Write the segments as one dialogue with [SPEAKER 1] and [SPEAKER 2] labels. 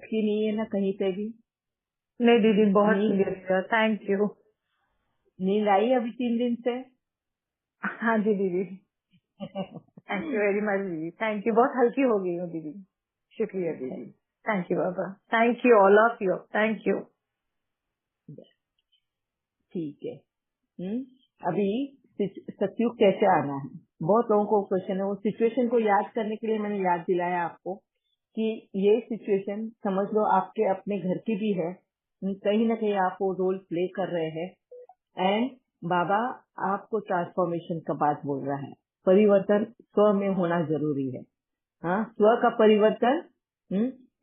[SPEAKER 1] अटकी नहीं है ना कहीं पे भी?
[SPEAKER 2] नहीं दीदी, बहुत
[SPEAKER 1] नींद
[SPEAKER 2] क्लियर, थैंक यू।
[SPEAKER 1] नींद आई अभी 3 दिन से?
[SPEAKER 2] हाँ जी दीदी, थैंक यू वेरी मच दीदी, थैंक यू, बहुत हल्की हो गई हूँ दीदी। शुक्रिया दीदी, thank you Baba, thank you all of you, thank you.
[SPEAKER 1] ठीक है। अभी सतयुग कैसे आना है, बहुत लोगों को क्वेश्चन है। वो सिचुएशन को याद करने के लिए मैंने याद दिलाया आपको कि ये सिचुएशन समझ लो आपके अपने घर की भी है, कहीं ना कहीं आप वो रोल प्ले कर रहे हैं। एंड बाबा आपको ट्रांसफॉर्मेशन का बात बोल रहा है, परिवर्तन स्व में होना जरूरी है। हाँ, स्व का परिवर्तन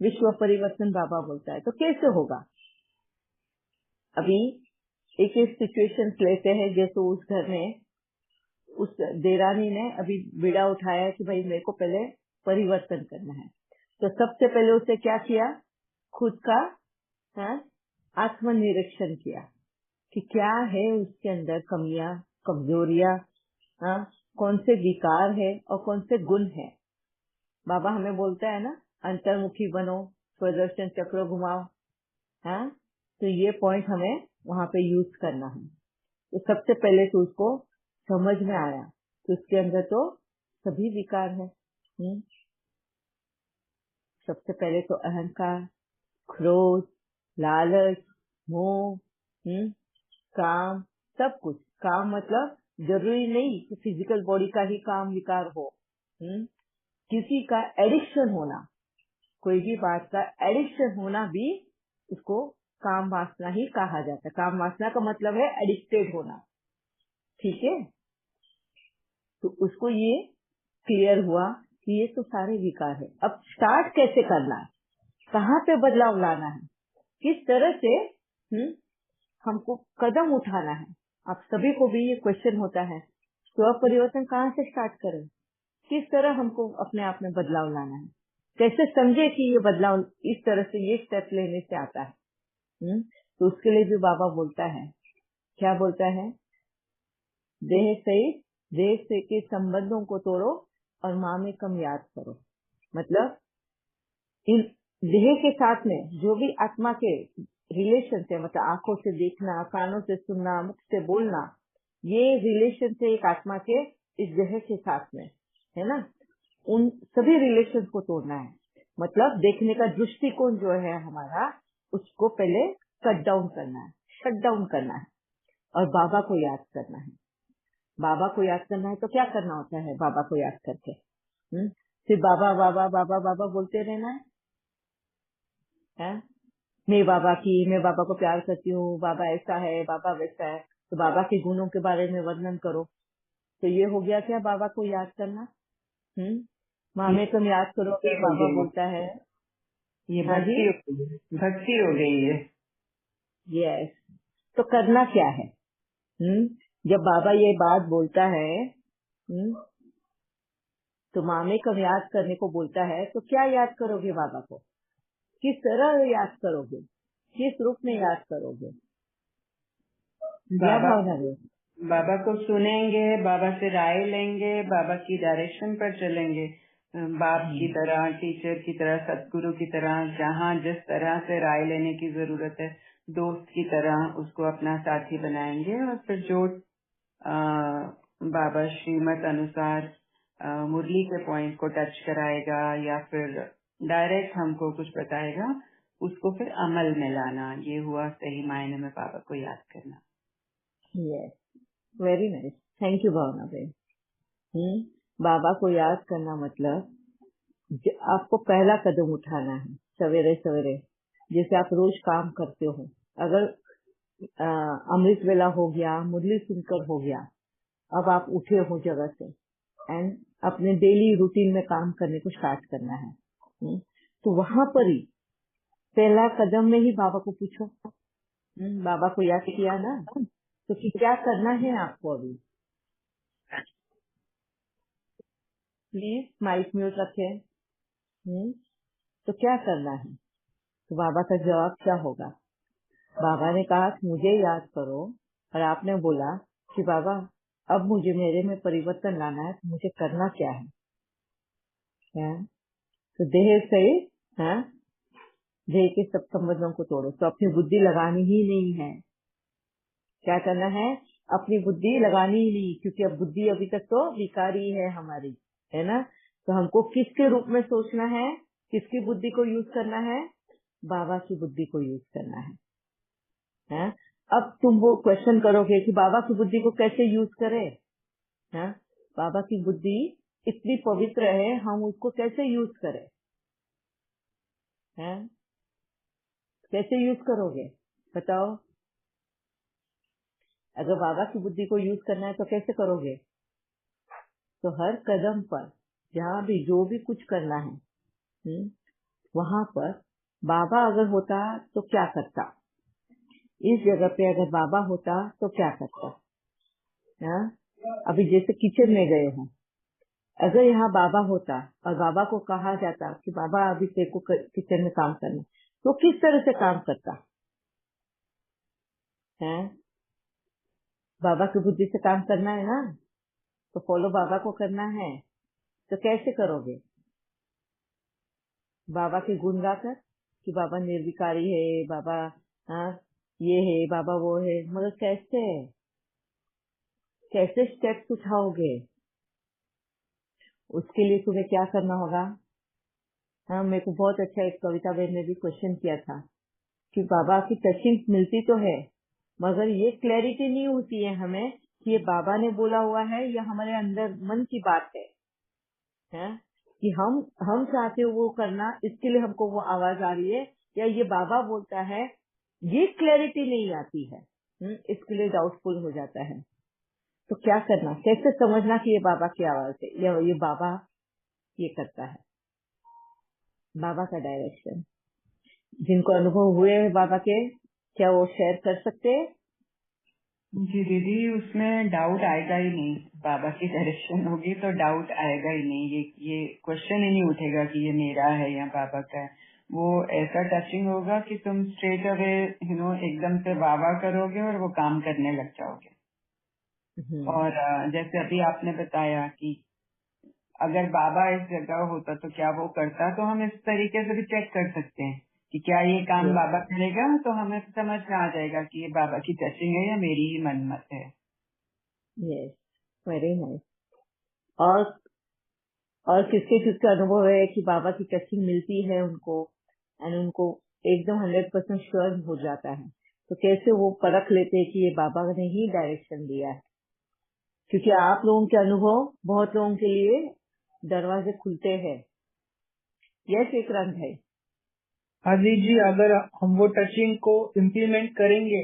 [SPEAKER 1] विश्व परिवर्तन बाबा बोलता है। तो कैसे होगा? अभी एक एक सिचुएशन लेते हैं। जैसे उस घर में उस देरानी ने अभी बीड़ा उठाया कि भाई मेरे को पहले परिवर्तन करना है। तो सबसे पहले उसने क्या किया, खुद का आत्मनिरीक्षण किया कि क्या है उसके अंदर कमियां, कमजोरियां, कौन से विकार है और कौन से गुण है। बाबा हमें बोलता है ना, अंतर्मुखी बनो, स्वदर्शन चक्र घुमाओ। हाँ, तो ये पॉइंट हमें वहां पे यूज करना है। तो सबसे पहले तो उसको समझ में आया कि उसके अंदर तो सभी विकार है। सबसे पहले तो अहंकार, क्रोध, लालच, मोह, काम, सब कुछ। काम मतलब जरूरी नहीं कि फिजिकल बॉडी का ही काम विकार हो। किसी का एडिक्शन होना, कोई भी बात का एडिक्शन होना भी उसको काम वासना ही कहा जाता है। काम वासना का मतलब है एडिक्टेड होना। ठीक है, तो उसको ये क्लियर हुआ कि ये तो सारे विकार है। अब स्टार्ट कैसे करना है, कहाँ पे बदलाव लाना है, किस तरह से हमको कदम उठाना है। आप सभी को भी ये क्वेश्चन होता है, स्व परिवर्तन कहाँ से स्टार्ट करें, किस तरह हमको अपने आप में बदलाव लाना है, कैसे समझे कि ये बदलाव इस तरह से ये स्टेप लेने से आता है। तो उसके लिए भी बाबा बोलता है, क्या बोलता है, देह सहित देह से के संबंधों को तोड़ो और माँ में कम याद करो। मतलब इन देह के साथ में जो भी आत्मा के रिलेशन है, मतलब आंखों से देखना, कानों से सुनना, मुख से बोलना, ये रिलेशन से एक आत्मा के इस देह के साथ में है ना, उन सभी रिलेशन को तोड़ना है। मतलब देखने का दृष्टिकोण जो है हमारा, उसको पहले कट डाउन करना है, शट डाउन करना है और बाबा को याद करना है। बाबा को याद करना है तो क्या करना होता है बाबा को याद करके? सिर्फ बाबा बाबा बाबा बाबा बोलते रहना है? मैं बाबा को प्यार करती हूँ, बाबा ऐसा है, बाबा वैसा है। तो बाबा के गुणों के बारे में वर्णन करो। तो ये हो गया क्या बाबा को याद करना? माँ में तुम याद करो,
[SPEAKER 3] ये हो
[SPEAKER 1] बाबा
[SPEAKER 3] गई,
[SPEAKER 1] बोलता है।
[SPEAKER 3] ये
[SPEAKER 1] हाँ जी,
[SPEAKER 3] भक्ति हो गई, भक्ति हो गई है।
[SPEAKER 1] यस। तो करना क्या है? जब बाबा ये बात बोलता है, तो मामे को याद करने को बोलता है, तो क्या याद करोगे बाबा को? किस तरह याद करोगे, किस रूप में याद करोगे? क्या
[SPEAKER 3] बाबा
[SPEAKER 1] भावना है?
[SPEAKER 3] बाबा को सुनेंगे, बाबा से राय लेंगे, बाबा की डायरेक्शन पर चलेंगे, बाप की तरह, टीचर की तरह, सतगुरु की तरह, जहाँ जिस तरह से राय लेने की जरूरत है, दोस्त की तरह उसको अपना साथी बनाएंगे। और फिर जो बाबा श्रीमत अनुसार मुरली के पॉइंट को टच कराएगा या फिर डायरेक्ट हमको कुछ बताएगा, उसको फिर अमल में लाना। ये हुआ सही मायने में बाबा को याद करना।
[SPEAKER 1] Yes, very nice, thank you Bhavna बहन। बाबा को याद करना मतलब आपको पहला कदम उठाना है सवेरे सवेरे। जैसे आप रोज काम करते हो, अगर अमृत वेला हो गया, मुरली सुनकर हो गया, अब आप उठे हो जगह से एंड अपने डेली रूटीन में काम करने को स्टार्ट करना है। तो वहां पर ही पहला कदम में ही बाबा को पूछो। बाबा को याद किया ना, तो कि क्या करना है आपको अभी। प्लीज माइक म्यूट रखें। तो क्या करना है? तो बाबा का जवाब क्या होगा? बाबा ने कहा कि मुझे याद करो, और आपने बोला कि बाबा अब मुझे मेरे में परिवर्तन लाना है, तो मुझे करना क्या है? तो देह से देह के सब संबंधों को तोड़ो। तो अपनी बुद्धि लगानी ही नहीं है। क्या करना है? अपनी बुद्धि लगानी ही नहीं, क्योंकि अब बुद्धि अभी तक तो विकारी है हमारी, है ना। तो हमको किसके रूप में सोचना है? किसकी बुद्धि को यूज करना है? बाबा की बुद्धि को यूज करना है? अब तुम वो क्वेश्चन करोगे कि बाबा की बुद्धि को कैसे यूज करें? है? बाबा की बुद्धि इतनी पवित्र है, हम उसको कैसे यूज करें? है? कैसे यूज करोगे बताओ? अगर बाबा की बुद्धि को यूज करना है तो कैसे करोगे? तो हर कदम पर जहाँ भी जो भी कुछ करना है, वहां पर बाबा अगर होता तो क्या करता? इस जगह पे अगर बाबा होता तो क्या करता? है? अभी जैसे किचन में गए हो, अगर यहाँ बाबा होता और बाबा को कहा जाता कि बाबा अभी तेरे को किचन में काम करना, तो किस तरह से काम करता है? बाबा की बुद्धि से काम करना है ना, तो फॉलो बाबा को करना है। तो कैसे करोगे? बाबा के गुण गाकर कि बाबा निर्विकारी है, बाबा हाँ ये है, बाबा वो है, मगर कैसे कैसे स्टेप्स उठाओगे? उसके लिए तुम्हें क्या करना होगा? हाँ, मेरे को बहुत अच्छा एक कविता बहन ने भी क्वेश्चन किया था कि बाबा की टचिंग मिलती तो है, मगर ये क्लैरिटी नहीं होती है हमें कि ये बाबा ने बोला हुआ है या हमारे अंदर मन की बात है? कि हम चाहते हो वो करना, इसके लिए हमको वो आवाज आ रही है, या ये बाबा बोलता है, ये क्लैरिटी नहीं आती है। इसके लिए डाउटफुल हो जाता है। तो क्या करना, कैसे समझना कि ये बाबा की आवाज है या ये बाबा ये करता है? बाबा का डायरेक्शन जिनको अनुभव हुए हैं बाबा के, क्या वो शेयर कर सकते हैं?
[SPEAKER 3] जी दीदी, उसमें डाउट आएगा ही नहीं। बाबा की डायरेक्शन होगी तो डाउट आएगा ही नहीं। ये क्वेश्चन ही नहीं उठेगा कि ये मेरा है या बाबा का है। वो ऐसा टचिंग होगा कि तुम स्ट्रेट अवे एकदम से बाबा करोगे और वो काम करने लग जाओगे। और जैसे अभी आपने बताया कि अगर बाबा इस जगह होता तो क्या वो करता, तो हम इस तरीके से भी चेक कर सकते हैं कि क्या ये काम
[SPEAKER 1] यस
[SPEAKER 3] बाबा करेगा, तो हमें समझ में आ जाएगा कि ये बाबा की टचिंग है या मेरी ही मनमत है।
[SPEAKER 1] Yes, very nice. और और किसके किसका अनुभव है कि बाबा की टचिंग मिलती है उनको, एंड उनको एकदम 100% श्योर हो जाता है? तो कैसे वो परख लेते हैं कि ये बाबा ने ही डायरेक्शन दिया है? क्योंकि आप लोगों के अनुभव बहुत लोगों के लिए दरवाजे खुलते हैं। यस विक्रांत है।
[SPEAKER 4] अजीत जी, अगर हम वो टचिंग को इम्प्लीमेंट करेंगे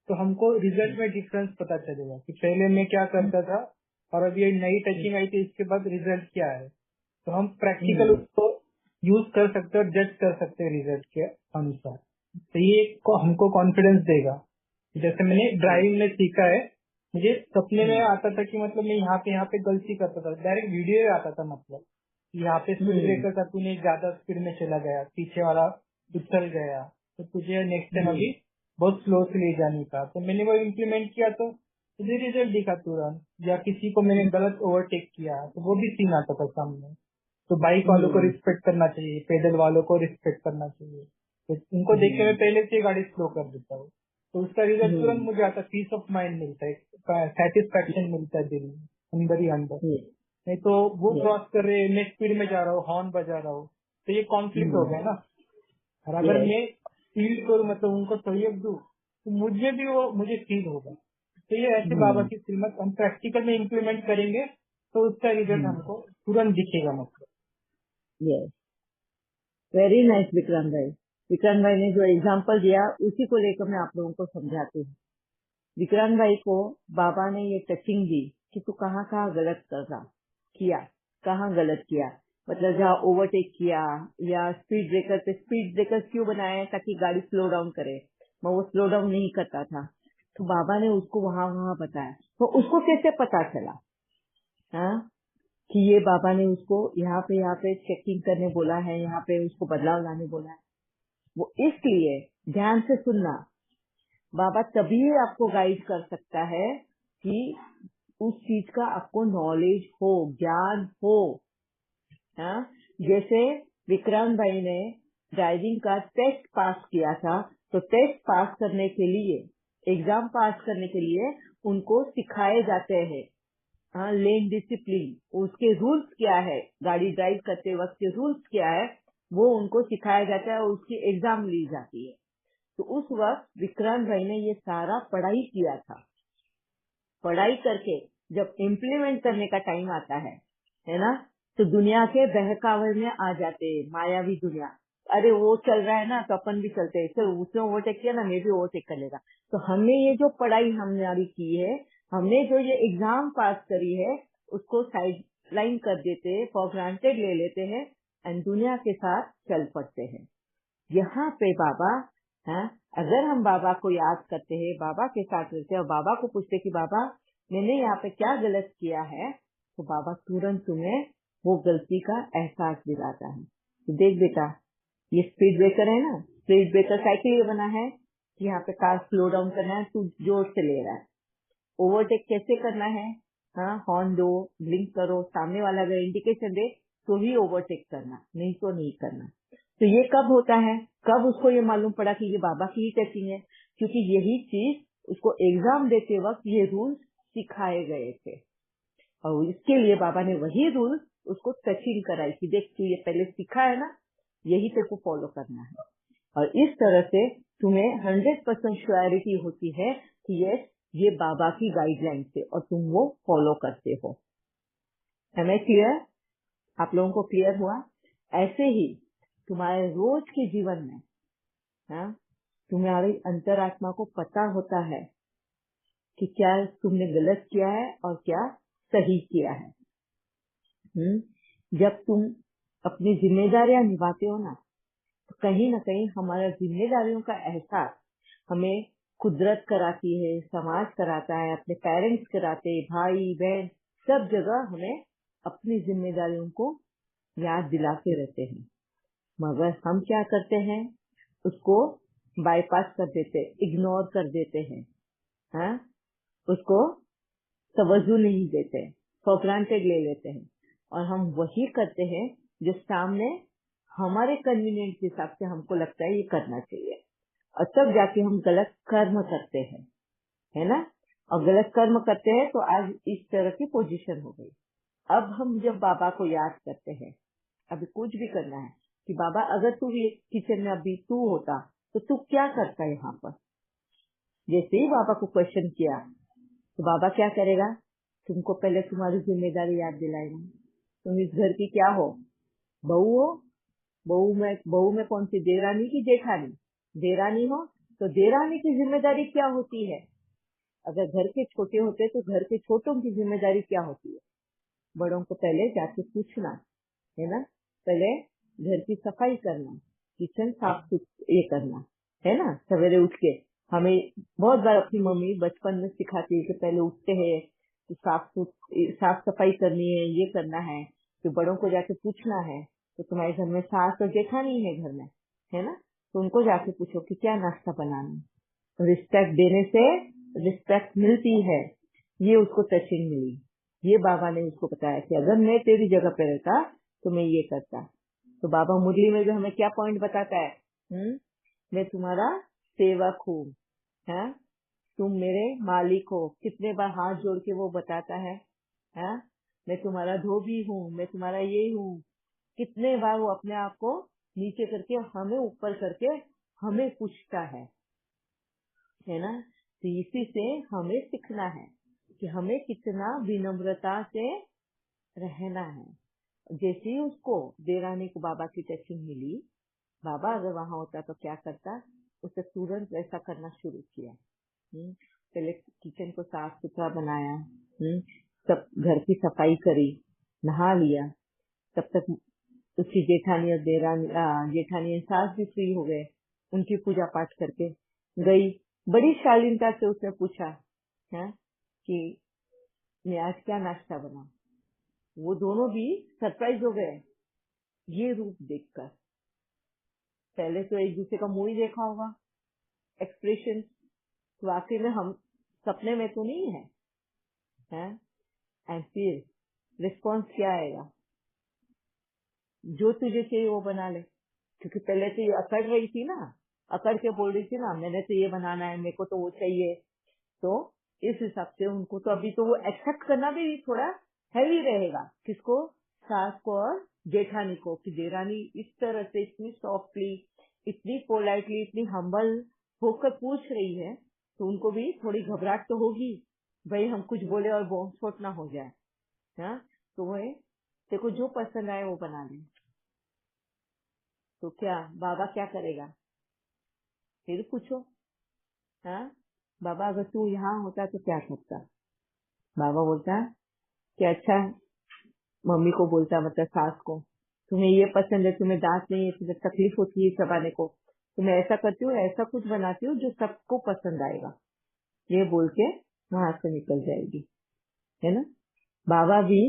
[SPEAKER 4] तो हमको रिजल्ट में डिफरेंस पता चलेगा कि पहले मैं क्या करता था और अब ये नई टचिंग आई थी, इसके बाद रिजल्ट क्या है। तो हम प्रैक्टिकल उसको यूज कर सकते हैं और जज कर सकते हैं रिजल्ट के अनुसार। तो ये हमको कॉन्फिडेंस देगा। जैसे मैंने ड्राइविंग में सीखा है, मुझे सपने में आता था कि मतलब मैं यहाँ पे गलती करता था, डायरेक्ट वीडियो में आता था, मतलब यहाँ पे स्पीड ब्रेकर था, तूने ज्यादा स्पीड में चला गया, पीछे वाला उछल गया, तो तुझे नेक्स्ट टाइम अभी बहुत स्लो से ले जाने का। तो मैंने वो इम्प्लीमेंट किया तो मुझे रिजल्ट दिखा तुरंत। या किसी को मैंने गलत ओवरटेक किया तो वो भी सीन आता था सामने। तो बाइक वालों को रिस्पेक्ट करना चाहिए, पैदल वालों को रिस्पेक्ट करना चाहिए। तो उनको देख के मैं पहले से गाड़ी स्लो कर देता हूँ, तो उसका रिजल्ट तुरंत मुझे आता है। पीस ऑफ माइंड मिलता है, सेटिस्फेक्शन मिलता है दिल में, अंदर ही अंदर। नहीं तो वो क्रॉस कर रहे, मैं स्पीड में जा रहा हूँ, हॉर्न बजा रहा हूँ, तो ये कॉन्फ्लिक्ट हो गया ना। और अगर मैं फील करूँ, मतलब उनको सहयोग दूं, तो मुझे भी वो मुझे फील होगा। तो ये ऐसे बाबा की श्रीमत हम प्रैक्टिकल में इम्प्लीमेंट करेंगे तो उसका रिजल्ट हमको तुरंत दिखेगा। मतलब
[SPEAKER 1] यस, वेरी नाइस विक्रांत भाई। विक्रांत भाई ने जो एग्जाम्पल दिया उसी को लेकर मैं आप लोगों को समझाती हूँ। विक्रांत भाई को बाबा ने ये टचिंग दी कि तू कहाँ कहाँ गलत कर रहा किया, कहाँ गलत किया, मतलब जहाँ ओवरटेक किया या स्पीड ब्रेकर पे, स्पीड ब्रेकर क्यों बनाया ताकि गाड़ी स्लो डाउन करे, मैं वो स्लो डाउन नहीं करता था। तो बाबा ने उसको वहां वहां बताया। तो उसको कैसे पता चला हाँ कि ये बाबा ने उसको यहाँ पे चेकिंग करने बोला है, यहाँ पे उसको बदलाव लाने बोला है? वो इसलिए ध्यान से सुनना, बाबा तभी आपको गाइड कर सकता है कि उस चीज का आपको नॉलेज हो, ज्ञान हो। हाँ, जैसे विक्रांत भाई ने ड्राइविंग का टेस्ट पास किया था, तो टेस्ट पास करने के लिए, एग्जाम पास करने के लिए उनको सिखाए जाते हैं लेन डिसिप्लिन, उसके रूल्स क्या है, गाड़ी ड्राइव करते वक्त के रूल्स क्या है, वो उनको सिखाया जाता है और उसकी एग्जाम ली जाती है। तो उस वक्त विक्रांत भाई ने ये सारा पढ़ाई किया था। पढ़ाई करके जब इम्प्लीमेंट करने का टाइम आता है ना, तो दुनिया के बहकावे में आ जाते हैं, मायावी दुनिया। अरे वो चल रहा है ना तो अपन भी चलते हैं, चलो उसने ओवरटेक किया ना, मैं भी ओवरटेक कर लेगा। तो हमने ये जो पढ़ाई हमारी की है, हमने जो ये एग्जाम पास करी है, उसको साइड लाइन कर देते हैं, फॉर ग्रांटेड ले लेते हैं एंड दुनिया के साथ चल पड़ते हैं। यहाँ पे बाबा है, अगर हम बाबा को याद करते हैं, बाबा के साथ रहते हैं और बाबा को पूछते कि बाबा मैंने यहाँ पे क्या गलत किया है, तो बाबा तुरंत तुम्हें वो गलती का एहसास दिलाता है। तो देख बेटा, ये स्पीड ब्रेकर है ना, स्पीड ब्रेकर साइकिल ये बना है कि यहाँ पे कार स्लो डाउन करना है, तू जोर से ले रहा है। ओवरटेक कैसे करना है, हाँ हॉर्न दो, ब्लिंक करो, सामने वाला अगर इंडिकेशन दे तो ही ओवरटेक करना, नहीं तो नहीं करना। तो ये कब होता है, कब उसको ये मालूम पड़ा कि ये बाबा की ही टचिंग है, क्योंकि यही चीज उसको एग्जाम देते वक्त ये रूल्स सिखाए गए थे और इसके लिए बाबा ने वही रूल उसको टचिंग कराई कि देख तू ये पहले सीखा है ना, यही तेरे को फॉलो करना है। और इस तरह से तुम्हें 100% श्योरिटी होती है कि ये बाबा की गाइडलाइन से और तुम वो फॉलो करते हो। हमें क्लियर, आप लोगों को क्लियर हुआ? ऐसे ही तुम्हारे रोज के जीवन में हाँ, तुम्हारी अंतरात्मा को पता होता है कि क्या तुमने गलत किया है और क्या सही किया है। जब तुम अपनी जिम्मेदारियां निभाते हो ना, तो कहीं ना कहीं हमारा जिम्मेदारियों का एहसास हमें कुदरत कराती है, समाज कराता है, अपने पेरेंट्स कराते हैं, भाई बहन सब जगह हमें अपनी जिम्मेदारियों को याद दिलाते रहते हैं। मगर हम क्या करते हैं, उसको बाईपास कर देते, इग्नोर कर देते हैं, हाँ? उसको तवज्जो नहीं देते, फॉर ग्रांटेड ले लेते हैं और हम वही करते हैं जो सामने हमारे कन्वीनियंट के हिसाब से हमको लगता है ये करना चाहिए, और तब जाके हम गलत कर्म करते हैं, है ना। और गलत कर्म करते हैं तो आज इस तरह की पोजीशन हो गई। अब हम जब बाबा को याद करते हैं, अभी कुछ भी करना है कि बाबा अगर तू ये किचन में अभी तू होता तो तू क्या करता यहाँ पर, जैसे ही बाबा को क्वेश्चन किया तो बाबा क्या करेगा, तुमको पहले तुम्हारी जिम्मेदारी याद दिलाएगा। तुम इस घर की क्या हो, बहू हो, बहू में कौन सी, देरानी की जेठानी, देरानी हो तो देरानी की जिम्मेदारी क्या होती है। अगर घर के छोटे होते तो घर के छोटों की जिम्मेदारी क्या होती है, बड़ों को पहले जाके पूछना है ना, पहले घर की सफाई करना, किचन साफ ये करना है ना। सवेरे उठ के हमें बहुत बार अपनी मम्मी बचपन में सिखाती है कि पहले उठते हैं तो साफ सफाई करनी है, ये करना है, तो बड़ों को जाके पूछना है। तो तुम्हारे घर में सास और जेठानी है घर में, है ना, तो उनको जाके पूछो कि क्या नाश्ता बनाना है। रिस्पेक्ट देने से रिस्पेक्ट मिलती है, ये उसको टचिंग मिली। ये बाबा ने उसको बताया कि अगर मैं तेरी जगह पे रहता तो मैं ये करता। तो बाबा मुरली में भी हमें क्या पॉइंट बताता है, मैं तुम्हारा सेवक हूँ, तुम मेरे मालिक हो, कितने बार हाथ जोड़ के वो बताता है, मैं तुम्हारा धोबी हूँ, मैं तुम्हारा ये हूँ, कितने बार वो अपने आप को नीचे करके हमें ऊपर करके हमें पूछता है ना। तो इसी से हमें सीखना है कि हमें कितना विनम्रता से रहना है। जैसे ही उसको देरानी को बाबा की टचिंग मिली, बाबा अगर वहां होता तो क्या करता, उसे तुरंत वैसा करना शुरू किया। पहले किचन को साफ सुथरा बनाया, सब घर की सफाई करी, नहा लिया, तब तक उसकी जेठानी और जेठानी सास भी फ्री हो गए, उनकी पूजा पाठ करके गई। बड़ी शालीनता से उसने पूछा कि मैं आज क्या नाश्ता बनाऊं। वो दोनों भी सरप्राइज हो गए ये रूप देखकर। पहले तो एक दूसरे का मुंह ही देखा होगा, एक्सप्रेशन, वाकई में हम सपने में तो नहीं है, एंड फिर रिस्पॉन्स क्या आएगा, जो तुझे चाहिए वो बना ले, क्योंकि पहले तो ये अकड़ रही थी ना, अकड़ के बोल रही थी ना, मैंने तो ये बनाना है, मेरे को तो वो चाहिए। तो इस हिसाब से उनको तो अभी तो वो एक्सेप्ट करना भी थोड़ा हैवी रहेगा। किसको? सास को और जेठानी को, कि देरानी इस तरह से इतनी सॉफ्टली, इतनी पोलाइटली, इतनी हम्बल होकर पूछ रही है, तो उनको भी थोड़ी घबराहट तो होगी, भाई हम कुछ बोले और बॉम्ब ना हो जाए। हाँ, तो वो देखो जो पसंद आए वो बना ले। तो क्या बाबा क्या करेगा? फिर पूछो। हाँ, बाबा अगर तू यहाँ होता तो क्या करता? बाबा बोलता कि अच्छा, मम्मी को बोलता, मतलब सास को, तुम्हें ये पसंद है, तुम्हें दांत नहीं है, तुम्हें तकलीफ होती है चबाने को, तो मैं ऐसा करती हूँ, ऐसा कुछ बनाती हूँ जो सबको पसंद आएगा, ये बोल के वहां से निकल जाएगी, है ना। बाबा भी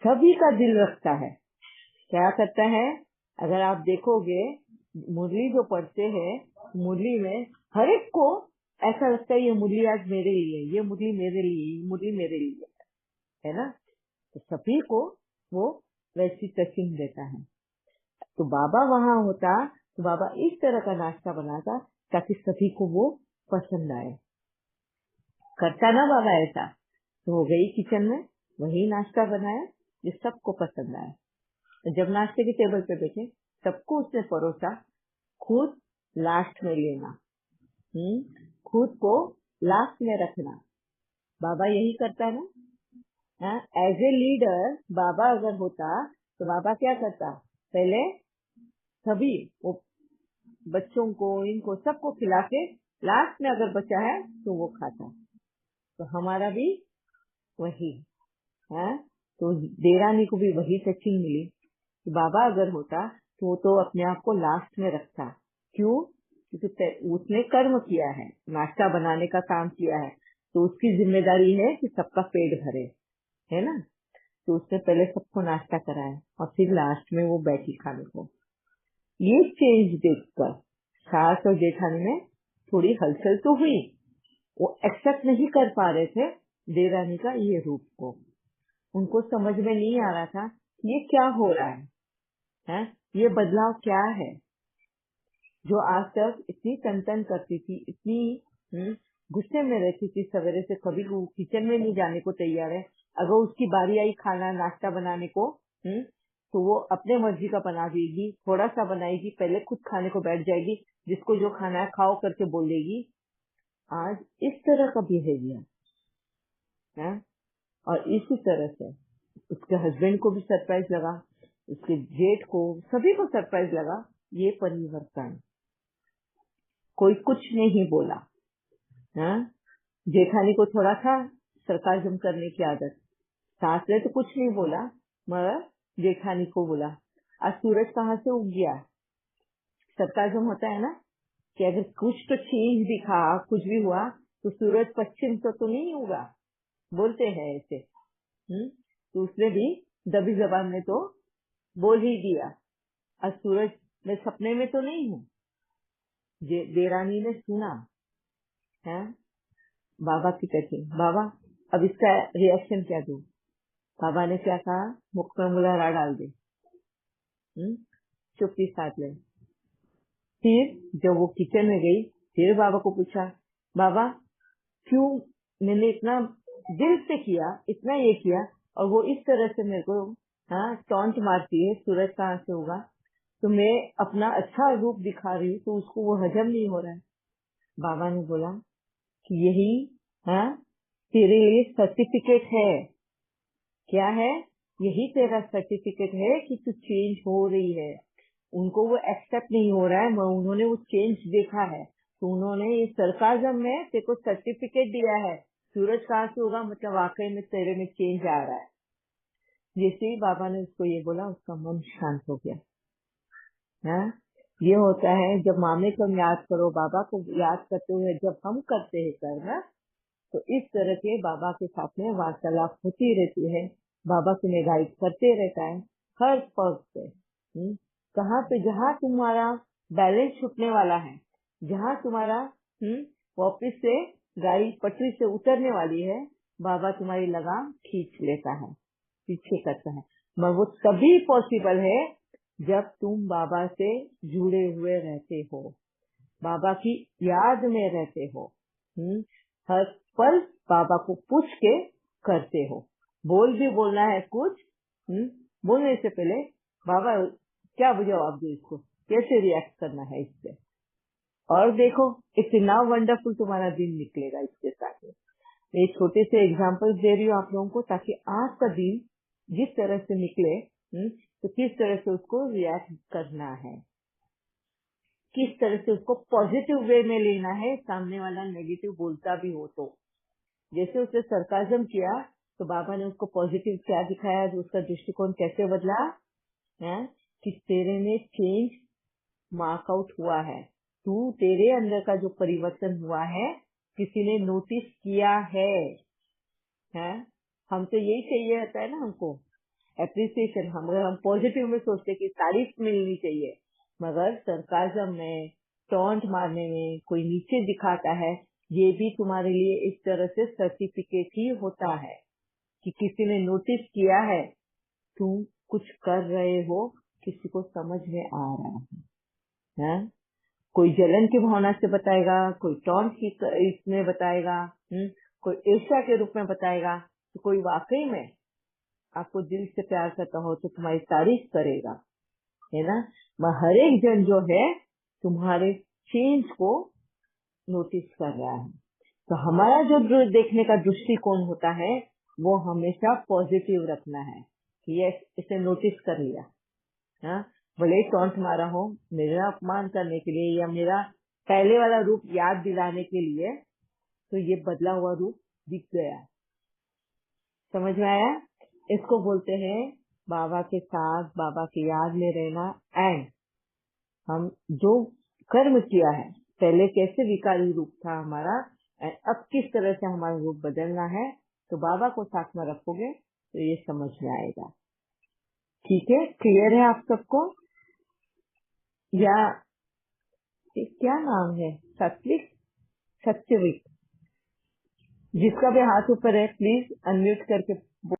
[SPEAKER 1] सभी का दिल रखता है। क्या करता है? अगर आप देखोगे मुरली जो पढ़ते हैं, मुरली में हर एक को ऐसा लगता है ये मुरली आज मेरे लिए, ये मुरली मेरे लिए, ये मुरली मेरे लिए, है ना। तो सभी को वो वैसी टचिंग देता है। तो बाबा वहां होता तो बाबा इस तरह का नाश्ता बनाता ताकि सभी को वो पसंद आए। करता ना बाबा ऐसा, तो हो गई किचन में वही नाश्ता बनाया जो सबको पसंद आया। तो जब नाश्ते की टेबल पे बैठे, सबको उसने परोसा, खुद लास्ट में लेना, खुद को लास्ट में रखना। बाबा यही करता है ना। एज ए लीडर बाबा अगर होता तो बाबा क्या करता? पहले सभी वो बच्चों को, इनको सबको खिला के लास्ट में अगर बचा है तो वो खाता। तो हमारा भी वही है। तो देरानी को भी वही टचिंग मिली कि बाबा अगर होता तो वो तो अपने आप को लास्ट में रखता। क्यों? क्योंकि उसने कर्म किया है, नाश्ता बनाने का काम किया है, तो उसकी जिम्मेदारी है कि सबका पेट भरे, है ना। तो उसने पहले सबको नाश्ता कराया और फिर लास्ट में वो बैठी खाने को। ये चेंज देखकर सास और जेठानी में थोड़ी हलचल तो हुई। वो एक्सेप्ट नहीं कर पा रहे थे देरानी का ये रूप को। उनको समझ में नहीं आ रहा था कि ये क्या हो रहा है? ये बदलाव क्या है? जो आज तक इतनी तन करती थी, इतनी गुस्से में रहती थी, सवेरे से कभी किचन में नहीं जाने को तैयार है। अगर उसकी बारी आई खाना नाश्ता बनाने को, तो वो अपने मर्जी का बना देगी, थोड़ा सा बनाएगी, पहले खुद खाने को बैठ जाएगी, जिसको जो खाना है खाओ करके बोल देगी। आज इस तरह का बिहेवियर है। और इसी तरह से उसके हस्बैंड को भी सरप्राइज लगा, उसके जेठ को, सभी को सरप्राइज लगा ये परिवर्तन। कोई कुछ नहीं बोला। जेठानी को थोड़ा था सरकाजम करने की आदत, सास ने तो कुछ नहीं बोला, मगर जेठानी को बोला आज सूरज कहाँ से उग गया। सरकाजम होता है ना कि अगर कुछ तो चेंज दिखा, कुछ भी हुआ, तो सूरज पश्चिम तो नहीं उगा, बोलते हैं ऐसे। तो उसने भी दबी जबान में तो बोल ही दिया, आज सूरज मैं सपने में तो नहीं हूँ। देरानी ने सुना है बाबा की टचिंग। बाबा अब इसका रिएक्शन क्या दूं? बाबा ने क्या कहा? मुख में मुलारा डाल दे, चुप्पी साध ले। फिर जब वो किचन में गई, फिर बाबा को पूछा, बाबा क्यों मैंने इतना दिल से किया, इतना ये किया, और वो इस तरह से मेरे को टॉन्ट मारती है, सूरज कहाँ से होगा, तो मैं अपना अच्छा रूप दिखा रही हूँ तो उसको वो हजम नहीं हो रहा है। बाबा ने बोला कि यही तेरे लिए सर्टिफिकेट है। क्या है? यही तेरा सर्टिफिकेट है कि तू चेंज हो रही है। उनको वो एक्सेप्ट नहीं हो रहा है, उन्होंने वो चेंज देखा है, तो उन्होंने ये सरकाजम में तेरे को सर्टिफिकेट दिया है। सूरज कहाँ से होगा, मतलब वाकई में तेरे में चेंज आ रहा है। जैसे ही बाबा ने उसको ये बोला, उसका मन शांत हो गया। ये होता है जब मामे को याद करो, बाबा को याद करते हुए जब हम करते हैं कर्म, तो इस तरह के बाबा के साथ में वार्तालाप होती रहती है। बाबा तुम्हें गाइड करते रहता है हर पग पे। कहाँ पे जहाँ तुम्हारा बैलेंस छूटने वाला है, जहाँ तुम्हारा वापिस से गाड़ी पटरी से उतरने वाली है, बाबा तुम्हारी लगाम खींच लेता है, पीछे करता है। मगर वो तभी पॉसिबल है जब तुम बाबा से जुड़े हुए रहते हो, बाबा की याद में रहते हो, हर पल बाबा को पूछ के करते हो। बोल भी बोलना है कुछ, बोलने से पहले बाबा क्या जवाब दो, इसको कैसे रिएक्ट करना है इससे, और देखो इतना वंडरफुल तुम्हारा दिन निकलेगा इसके साथ। मैं छोटे से एग्जांपल्स दे रही हूँ आप लोगों को, ताकि आज का दिन जिस तरह से निकले, तो किस तरह से उसको रिएक्ट करना है, किस तरह से उसको पॉजिटिव वे में लेना है, सामने वाला नेगेटिव बोलता भी हो तो। जैसे उसने सरकाजम किया तो बाबा ने उसको पॉजिटिव क्या दिखाया, जो उसका दृष्टिकोण कैसे बदला है, कि तेरे में चेंज मार्क आउट हुआ है, तू तेरे अंदर का जो परिवर्तन हुआ है किसी ने नोटिस किया है। हम तो यही चाहिए रहता है ना, हमको एप्रिसिएशन, हम पॉजिटिव में सोचते कि तारीफ मिलनी चाहिए, मगर सरकाजम में, टॉन्ट मारने में कोई नीचे दिखाता है, ये भी तुम्हारे लिए इस तरह से सर्टिफिकेट ही होता है कि किसी ने नोटिस किया है, तुम कुछ कर रहे हो, किसी को समझ में आ रहा है। कोई जलन की भावना से बताएगा, कोई टॉन्ट की इसमें बताएगा, कोई ईर्ष्या के रूप में बताएगा, तो कोई वाकई में आपको दिल से प्यार करता हो तो तुम्हारी तारीफ करेगा, है ना। हर एक जन जो है तुम्हारे चेंज को नोटिस कर रहा है, तो हमारा जो देखने का दृष्टिकोण होता है वो हमेशा पॉजिटिव रखना है कि यस, इसे नोटिस कर लिया, भले टॉन्ट मारा हो, मेरा अपमान करने के लिए या मेरा पहले वाला रूप याद दिलाने के लिए, तो ये बदला हुआ रूप दिख गया। समझ में आया? इसको बोलते हैं बाबा के साथ, बाबा की याद में रहना। एंड हम जो कर्म किया है, पहले कैसे विकारी रूप था हमारा, एंड अब किस तरह से हमारा रूप बदलना है, तो बाबा को साथ में रखोगे तो ये समझ में आएगा। ठीक है, क्लियर है आप सबको? या क्या नाम है, सत्विक, सत्यविक, जिसका भी हाथ ऊपर है प्लीज अनम्यूट करके